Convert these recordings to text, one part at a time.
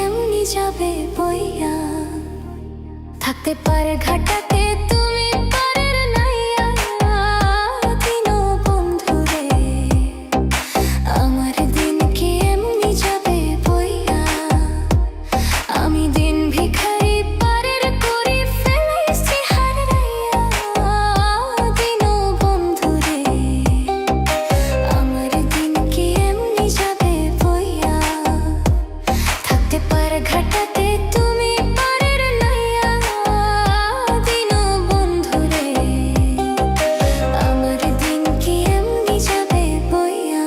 এমনি যাবে বইয়া। থাকতে পারে ঘাটাতে তুমি পারের নাইয়া, দিনো বন্ধু রে আমার দিন কি এমনি যাবে বইয়া। আমি দিন ভিখারি পারের করি ফেলাইছি হারাইয়া, দিনো বন্ধু রে আমার দিন কি এমনি যাবে বইয়া। থাকতে পারে ঘাটাতে তুমি পারের নাইয়া, দিনো বন্ধু রে আমার দিন কি এমনি যাবে বইয়া।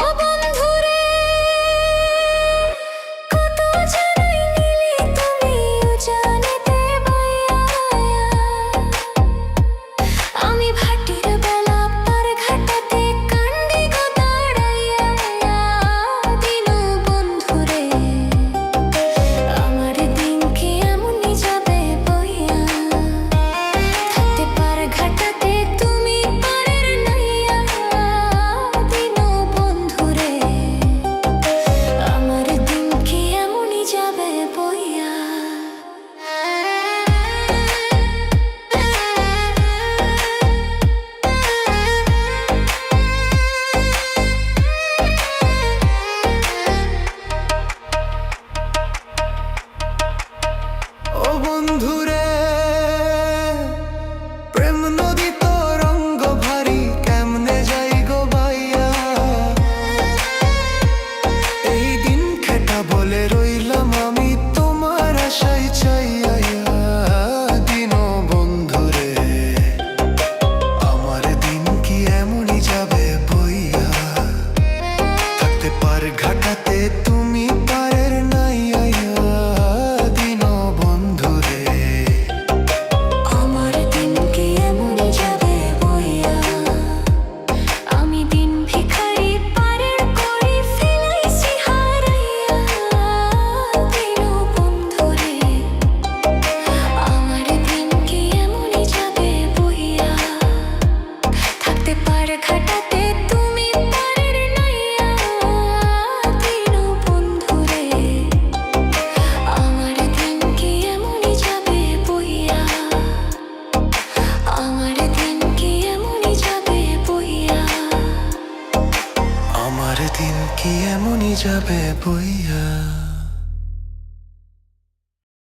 ও বন্ধু রে কত জানাই নিলি তুমি জানেতে বইয়া। আমি ভাটির বেলা পার ঘাটাতে কান্দি গো দাঁড়াইয়া, দিনো বন্ধু রে আমার দিন কি এমনি যাবে বইয়া। থাকতে পার ঘাটাতে তুমি পারের নাইয়া, দিনো বন্ধু রে আমার দিন কি এমনি যাবে বইয়া। ও বন্ধুরে প্রেম নদী তরঙ্গ ভারী কেমনে যাই গো বাইয়া। এই দিন খেটা বলে রইলাম আমি তোমার আশায় চাইয়া, দিনো বন্ধুরে আমার দিন কি এমনই যাবে বইয়া। থাকতে পার ঘাটাতে তুমি পারের নাইয়া, দিনো বন্ধুরে আমার দিন কি এমনি যাবে বইয়া। আমি দিন ভিখারি পারের করি ফেলাইছি হারাইয়া, দিনো বন্ধু রে আমার দিন কি এমনি যাবে বইয়া। থাকতে পার ঘাটাতে তুমি পারের নাইয়া, দিনো বন্ধু রে আমার দিন কি এমনি যাবে বইয়া। আমার দিন কি এমনি যাবে বইয়া। আমার দিন কি এমনই যাবে বইয়া।